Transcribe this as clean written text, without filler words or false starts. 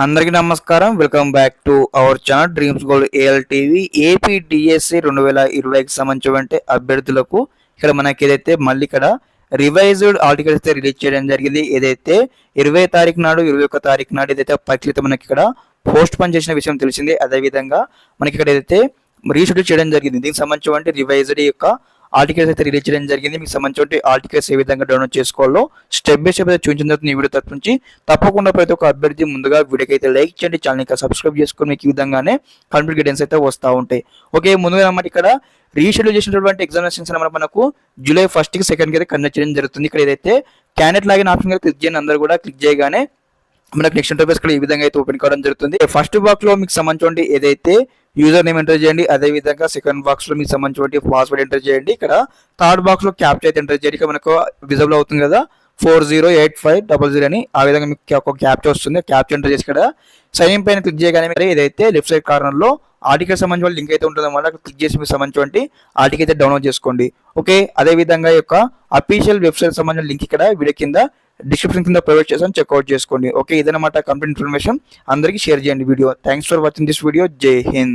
అందరికీ నమస్కారం. Welcome back to our channel dreams gold ALTV. AP DSC 2020కి సంబంధించిన అభ్యర్థులకు ఇక్కడ మనకి ఏదైతే మళ్ళీ ఇక్కడ రివైజ్డ్ ఆర్టికల్స్ అయితే రిలీజ్ చేయడం జరిగింది. ఏదైతే 20 తారీఖు నాడు 21 తారీఖు నాడు ఏదైతే పరీక్షలు మనకి ఇక్కడ పోస్ట్ పోన్ చేసిన విషయం తెలిసింది. అదేవిధంగా మనకి ఇక్కడ ఏదైతే రీషెడ్యూల్ చేయడం జరిగింది. దీనికి సంబంధించిన రివైజ్డ్ యొక్క ఆర్టికల్స్ అయితే రిలీజ్ చేయడం జరిగింది. మీకు సంబంధించిన ఆర్టికల్స్ ఏ విధంగా డౌన్లోడ్ చేసుకోవాలో స్టెప్ బై స్టెప్ అయితే చూపించిన తర్వాత ఈ వీడియో తరపు నుంచి తప్పకుండా ప్రతి ఒక్క అభ్యర్థి ముందుగా వీడియోకి అయితే లైక్ చేయండి, ఛానల్ ఇంకా సబ్స్క్రైబ్ చేసుకొని మీకు ఈ విధంగానే కంప్లీట్ గైడెన్స్ అయితే వస్తూ ఉంటాయి. ఓకే, ముందుగా అన్నమాట ఇక్కడ రీషెడ్యూల్ చేసినటువంటి ఎగ్జామినేషన్స్ మనకు జూలై 1కి 2కి అయితే కండక్ట్ చేయడం జరుగుతుంది. ఇక్కడ ఏదైతే క్యాండిడేట్ లాగిన్ ఆప్షన్ క్లిక్ చేయండి, అందరూ కూడా క్లిక్ చేయగానే మనకు నెక్స్ట్ ఇంటర్ఫేస్ కూడా ఈ విధంగా అయితే ఓపెన్ కావడం జరుగుతుంది. ఫస్ట్ బాక్స్ లో మీకు సంబంధించి ఏదైతే యూజర్ నేమ్ ఎంటర్ చేయండి, అదే విధంగా సెకండ్ బాక్స్ లో మీకు సంబంధించి పాస్వర్డ్ ఎంటర్ చేయండి. ఇక్కడ థర్డ్ బాక్స్ లో క్యాప్చర్ అయితే ఎంటర్ చేయండి. ఇక్కడ మనకు విజిబుల్ అవుతుంది కదా 408500 అని, ఆ విధంగా మీకు ఒక క్యాప్చర్ వస్తుంది. క్యాప్చర్ ఎంటర్ చేసి ఇక్కడ సైన్ ఇన్ పైన క్లిక్ చేయగానే ఏదైతే లెఫ్ట్ సైడ్ కార్నర్ లో ఆర్టికల్ సంబంధించిన లింక్ అయితే ఉంటుంది అన్నమాట. క్లిక్ చేసి మీకు సంబంధించి ఆర్టికల్ అయితే డౌన్లోడ్ చేసుకోండి. ఓకే, అదే విధంగా యొక్క అఫీషియల్ వెబ్సైట్ సంబంధించిన లింక్ ఇక్కడ వీడియో కింద డిస్క్రిప్షన్ కింద ప్రొవైడ్ చేసాను, చెక్అవుట్ చేసుకోండి. ఓకే, ఇదన్నమాట కంప్లీట్ ఇన్ఫర్మేషన్. అందరికీ షేర్ చేయండి video. Thanks for watching this video. జై హింద్.